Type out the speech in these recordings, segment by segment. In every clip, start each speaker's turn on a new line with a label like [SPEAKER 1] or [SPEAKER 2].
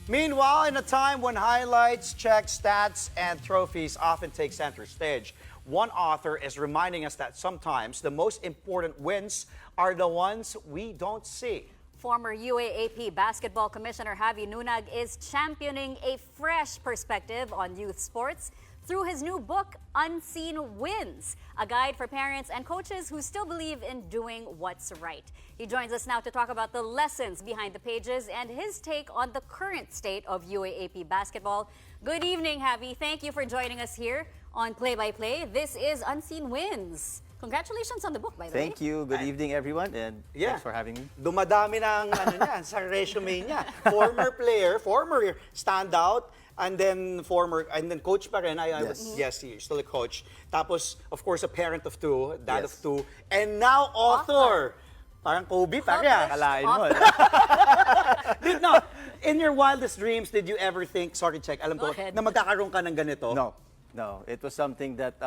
[SPEAKER 1] Meanwhile, in a time when highlights, checks, stats, and trophies often take center stage, one author is reminding us that sometimes the most important wins are the ones we don't see.
[SPEAKER 2] Former UAAP Basketball Commissioner Xavy Nunag is championing a fresh perspective on youth sports through his new book, Unseen Wins, a guide for parents and coaches who still believe in doing what's right. He joins us now to talk about the lessons behind the pages and his take on the current state of UAAP basketball. Good evening, Xavy. Thank you for joining us here on Play by Play. This is Unseen Wins. Congratulations on the book, by the way.
[SPEAKER 3] Thank you. Good evening, everyone, and thanks for having me.
[SPEAKER 1] Dumadami na ang ano niya, sa resume niya. Former player, former standout, and then coach pa rin. Yes, you're still a coach. Tapos, of course, a parent of two, dad of two, and now author. Parang Kobe pa rin.
[SPEAKER 3] Kalain mo.
[SPEAKER 1] No, in your wildest dreams, did you ever think, sorry, check, alam ko, na magkakaroon ka ng ganito?
[SPEAKER 3] No. It was something that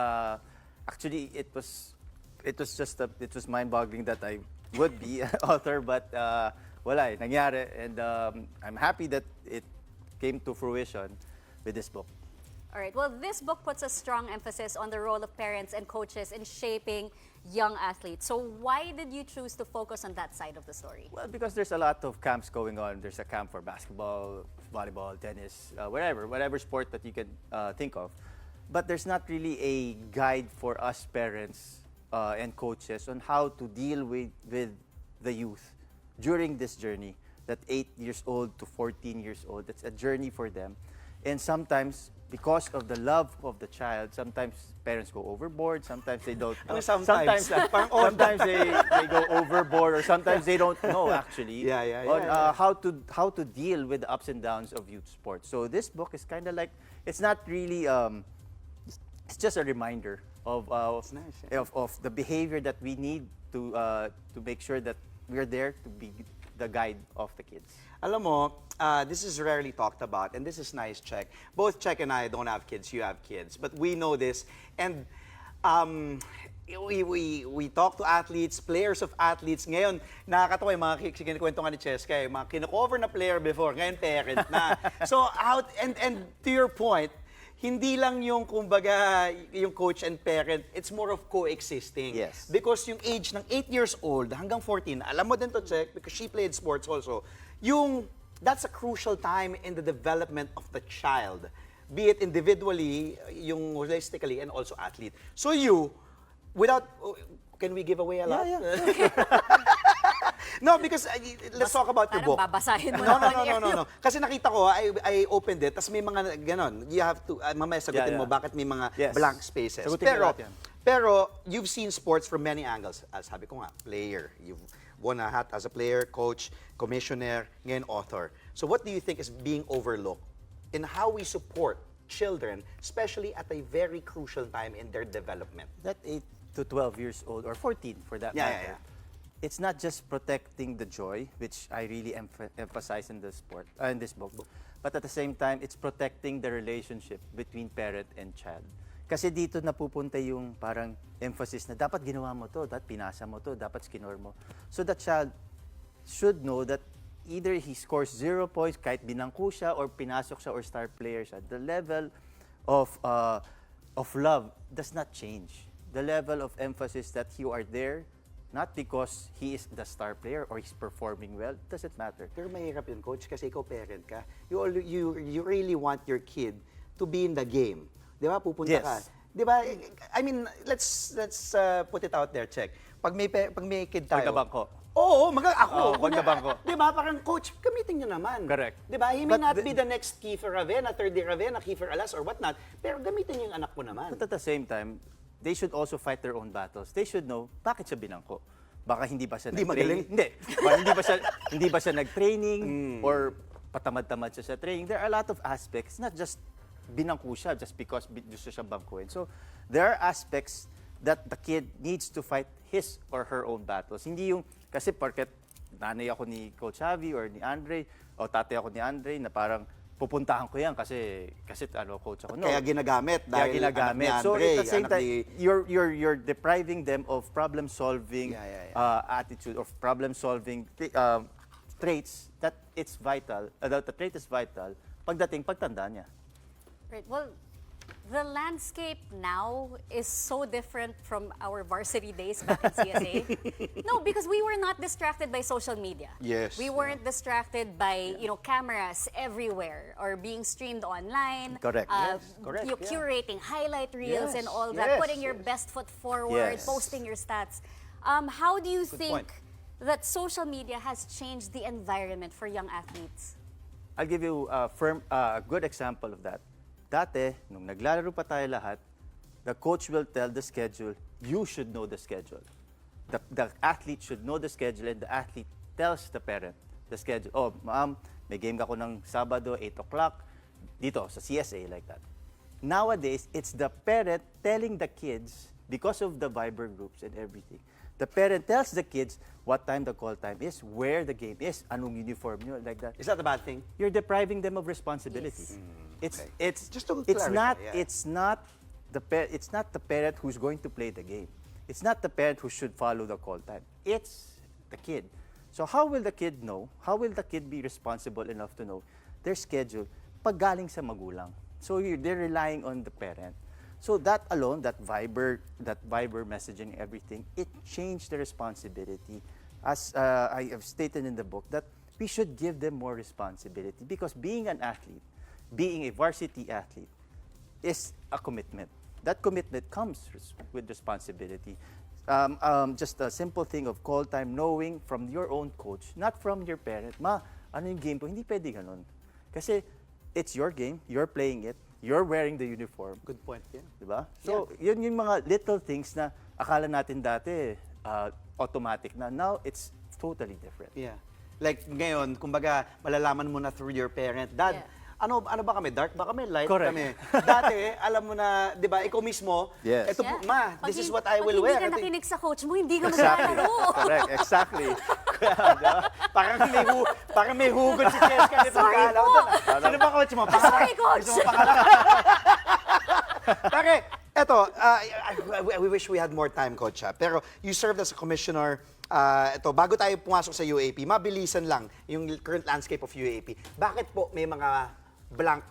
[SPEAKER 3] actually it was mind-boggling that I would be an author, but wala eh, nangyari, and I'm happy that it came to fruition with this book.
[SPEAKER 2] All right. Well, this book puts a strong emphasis on the role of parents and coaches in shaping young athletes. So why did you choose to focus on that side of the story?
[SPEAKER 3] Well, because there's a lot of camps going on. There's a camp for basketball, volleyball, tennis, whatever sport that you can think of. But there's not really a guide for us parents and coaches on how to deal with the youth during this journey. That 8 years old to 14 years old, it's a journey for them. And sometimes, because of the love of the child, sometimes parents go overboard, sometimes they don't. Sometimes they go overboard, or sometimes they don't know actually how to deal with the ups and downs of youth sports. So this book is kind of like, it's not really, it's just a reminder of the behavior that we need to make sure that we're there to be the guide of the kids.
[SPEAKER 1] Alam mo, this is rarely talked about, and this is nice, Check. Both Check and I don't have kids, you have kids, but we know this. And we talk to athletes, players of athletes. Ngayon, nakakatawa yung mga kinikwento nga ni Cheska, yung mga kino-cover na player before, ngayon parent na. So, and to your point, hindi lang yung kumbaga yung coach and parent, it's more of coexisting.
[SPEAKER 3] Yes.
[SPEAKER 1] Because yung age ng 8 years old hanggang 14, alam mo din to, Check, because she played sports also, that's a crucial time in the development of the child, be it individually, yung holistically, and also athlete. So can we give away a lot?
[SPEAKER 3] Yeah.
[SPEAKER 1] No, because let's talk about your book.
[SPEAKER 2] Babasahin mo
[SPEAKER 1] No. Kasi nakita ko, I opened it, tas may mga ganon. You have to, mamaya sagutin mo bakit may mga blank spaces. Pero you've seen sports from many angles. As sabi ko nga, player. You've worn a hat as a player, coach, commissioner, ngayon author. So what do you think is being overlooked in how we support children, especially at a very crucial time in their development?
[SPEAKER 3] That 8 to 12 years old, or 14 for that matter. It's not just protecting the joy, which I really emphasize in this book, but at the same time, it's protecting the relationship between parent and child. Kasi dito napupunta yung parang emphasis na dapat ginawa mo to, dapat pinasa mo to, dapat skinor mo. So the child should know that either he scores 0 points, kahit binangko siya, or pinasok siya, or star player siya, the level of love does not change. The level of emphasis that you are there, not because he is the star player or he's performing well, doesn't matter.
[SPEAKER 1] Pero mahirap yun, coach, kasi ikaw parent ka. You really want your kid to be in the game. Di ba? Pupunta ka. Di ba? I mean, let's put it out there, Check. Pag may kid tayo.
[SPEAKER 3] Pagkabangko.
[SPEAKER 1] Oo, ako.
[SPEAKER 3] Pagkabangko.
[SPEAKER 1] Di ba? Parang, coach, gamitin nyo naman.
[SPEAKER 3] Correct.
[SPEAKER 1] Di ba? He may not be the next Kiefer Ravena, third year Ravena, Kiefer Alas, or whatnot. Pero gamitin nyo yung anak mo naman.
[SPEAKER 3] But at the same time, they should also fight their own battles. They should know bakit siya binangko. Baka hindi ba siya nag-training? Hindi ba siya nag-training or patamad-tamad siya sa training? There are a lot of aspects, not just binangko siya just because gusto siya bangkuin. So there are aspects that the kid needs to fight his or her own battles. Hindi yung kasi porket nanay ako ni Coach Xavy or ni Andre o tatay ako ni Andre na parang pupuntahan ko yan kasi coach ako. No.
[SPEAKER 1] Kaya ginagamit dahil anak ni Andre,
[SPEAKER 3] so at the same time, you're depriving them of problem-solving attitude, of problem-solving traits that it's vital, the trait is vital pagtanda niya.
[SPEAKER 2] Right. Well, the landscape now is so different from our varsity days back in CSA. No, because we were not distracted by social media.
[SPEAKER 1] Yes.
[SPEAKER 2] We weren't distracted by, cameras everywhere or being streamed online.
[SPEAKER 3] Correct.
[SPEAKER 1] Yes, correct,
[SPEAKER 2] You're
[SPEAKER 1] yeah.
[SPEAKER 2] curating highlight reels
[SPEAKER 1] Yes,
[SPEAKER 2] and all that,
[SPEAKER 1] yes,
[SPEAKER 2] putting your
[SPEAKER 1] yes.
[SPEAKER 2] best foot forward,
[SPEAKER 3] Yes.
[SPEAKER 2] posting your stats. How do you think
[SPEAKER 1] point.
[SPEAKER 2] that social media has changed the environment for young athletes?
[SPEAKER 3] I'll give you a good example of that. Dati, nung naglalaro pa tayo lahat, the coach will tell the schedule, you should know the schedule. The athlete should know the schedule and the athlete tells the parent the schedule. Oh, ma'am, may game ako ng Sabado, 8 o'clock, dito sa CSA, like that. Nowadays, it's the parent telling the kids, because of the Viber groups and everything, the parent tells the kids what time the call time is, where the game is, anong uniform nyo, like that.
[SPEAKER 1] Is that a bad thing?
[SPEAKER 3] You're depriving them of responsibility.
[SPEAKER 2] Yes.
[SPEAKER 1] Okay.
[SPEAKER 3] It's
[SPEAKER 1] Just to
[SPEAKER 3] it's
[SPEAKER 1] clarify,
[SPEAKER 3] not
[SPEAKER 1] yeah.
[SPEAKER 3] it's not the parent who's going to play the game. It's not the parent who should follow the call time. It's the kid. So how will the kid know? How will the kid be responsible enough to know their schedule pag galing sa magulang? So they're relying on the parent. So that alone, that Viber messaging, everything, it changed the responsibility. As I have stated in the book, that we should give them more responsibility because being an athlete, being a varsity athlete, is a commitment. That commitment comes with responsibility. Just a simple thing of call time, knowing from your own coach, not from your parent, ma, ano yung game po? Hindi pwede ganun. Kasi it's your game, you're playing it, you're wearing the uniform.
[SPEAKER 1] Good point, yeah.
[SPEAKER 3] Diba? So, yun yung mga little things na akala natin dati automatic na. Now, it's totally different.
[SPEAKER 1] Yeah. Like ngayon, kumbaga, malalaman mo na through your parent, Dad,
[SPEAKER 2] Yeah.
[SPEAKER 1] ano ba kami? Dark ba kami? Light
[SPEAKER 3] Correct.
[SPEAKER 1] kami? Dati, alam mo na, di ba, ikaw mismo,
[SPEAKER 3] Yes.
[SPEAKER 1] eto po, ma, this is what I will
[SPEAKER 2] Pag
[SPEAKER 1] wear.
[SPEAKER 2] hindi ka
[SPEAKER 1] Ito-
[SPEAKER 2] nakinig sa coach mo, hindi ka
[SPEAKER 3] Exactly.
[SPEAKER 2] maglalaro.
[SPEAKER 3] Correct, exactly.
[SPEAKER 1] parang may hugot si Cheska nito.
[SPEAKER 2] Sorry
[SPEAKER 1] Kala ko
[SPEAKER 2] po.
[SPEAKER 1] doon. Sino ba coach mo?
[SPEAKER 2] Sorry, coach.
[SPEAKER 1] Gusto mo pangalan? Pare, eto, we wish we had more time, coach. Pero you served as a commissioner. Ito, bago tayo pumasok sa UAP, mabilisan lang yung current landscape of UAP. Bakit po may mga blank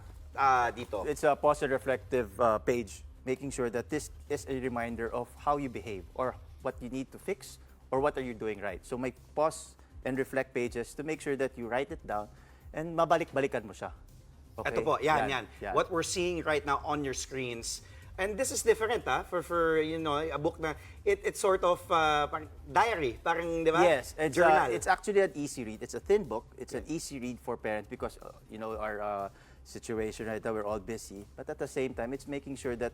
[SPEAKER 1] dito?
[SPEAKER 3] It's a pause and reflective page, making sure that this is a reminder of how you behave or what you need to fix or what are you doing right. So may pause and reflect pages to make sure that you write it down and mabalik-balikan mo siya. Okay?
[SPEAKER 1] Ito po, yan.
[SPEAKER 3] Yan.
[SPEAKER 1] What we're seeing right now on your screens, and this is different for a book na, it's sort of parang diary, parang, di ba?
[SPEAKER 3] Yes,
[SPEAKER 1] Journal.
[SPEAKER 3] it's actually an easy read. It's a thin book. It's an easy read for parents because our situation right now, we're all busy. But at the same time, it's making sure that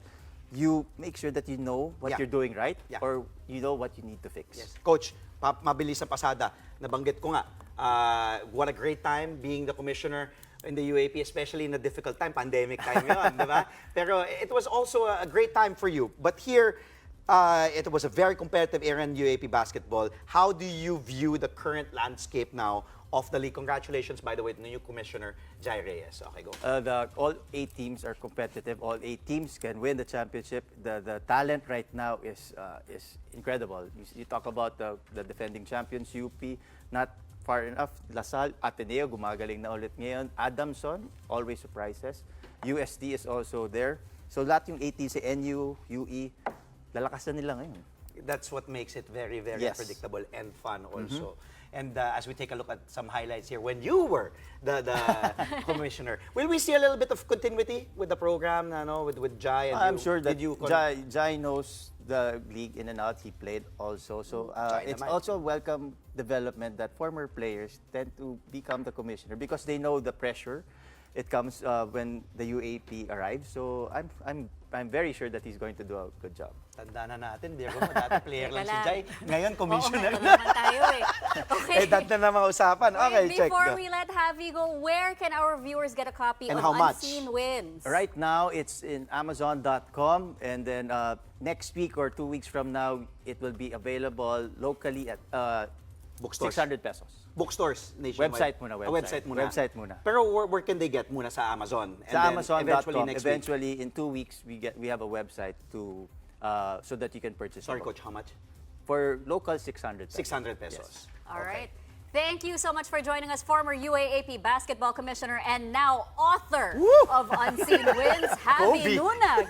[SPEAKER 3] you know what
[SPEAKER 1] Yeah.
[SPEAKER 3] you're doing right
[SPEAKER 1] Yeah.
[SPEAKER 3] or you know what you need to fix.
[SPEAKER 1] Yes. Coach, mabilis sa pasada. Nabanggit ko nga, what a great time being the commissioner in the UAP, especially in a difficult time, pandemic time yun, di ba? Pero it was also a great time for you. But here, it was a very competitive era in UAP basketball. How do you view the current landscape now of the league? Congratulations, by the way, to the new commissioner, Jai Reyes. Okay, go.
[SPEAKER 3] All 8 teams are competitive. All 8 teams can win the championship. The talent right now is incredible. You talk about the defending champions, UP, not far enough. Lasal, Ateneo, gumagaling na ulit ngayon. Adamson, always surprises. USD is also there. So lahat yung 8 teams, NU, UE, lalakas na nila ngayon.
[SPEAKER 1] That's what makes it very, very
[SPEAKER 3] Yes.
[SPEAKER 1] predictable and fun also. And as we take a look at some highlights here, when you were the commissioner, will we see a little bit of continuity with the program, with Jai? And
[SPEAKER 3] I'm
[SPEAKER 1] you?
[SPEAKER 3] sure that
[SPEAKER 1] Did you
[SPEAKER 3] Jai knows the league in and out. He played also. So
[SPEAKER 1] Jai
[SPEAKER 3] it's
[SPEAKER 1] naman.
[SPEAKER 3] also a welcome development that former players tend to become the commissioner because they know the pressure. It comes when the UAP arrives. So I'm very sure that he's going to do a good job.
[SPEAKER 1] Tanda na natin, di ba? Dati player lang si
[SPEAKER 2] Teka
[SPEAKER 1] Jai. Ngayon, commissioner
[SPEAKER 2] Oo,
[SPEAKER 1] na.
[SPEAKER 2] naman tayo eh. Okay.
[SPEAKER 1] Dat na naman usapan. Okay,
[SPEAKER 2] Wait,
[SPEAKER 1] check.
[SPEAKER 2] before we let Javi go, where can our viewers get a copy
[SPEAKER 1] And
[SPEAKER 2] of
[SPEAKER 1] how much?
[SPEAKER 2] Unseen Wins?
[SPEAKER 3] Right now, it's in Amazon.com, and then next week or 2 weeks from now, it will be available locally at
[SPEAKER 1] Bookstores.
[SPEAKER 3] 600 pesos.
[SPEAKER 1] Bookstores nationwide.
[SPEAKER 3] Website muna, website.
[SPEAKER 1] Website muna.
[SPEAKER 3] Website muna.
[SPEAKER 1] Pero where can they get muna sa Amazon? And
[SPEAKER 3] Sa
[SPEAKER 1] then
[SPEAKER 3] Amazon.com.
[SPEAKER 1] next week.
[SPEAKER 3] Eventually, in 2 weeks, we have a website to so that you can purchase.
[SPEAKER 1] Sorry,
[SPEAKER 3] the book.
[SPEAKER 1] Coach, how much?
[SPEAKER 3] For local, 600 pesos.
[SPEAKER 1] 600 pesos.
[SPEAKER 2] All right. Thank you so much for joining us, former UAAP basketball commissioner and now author of Unseen Wins, Xavy Nunag.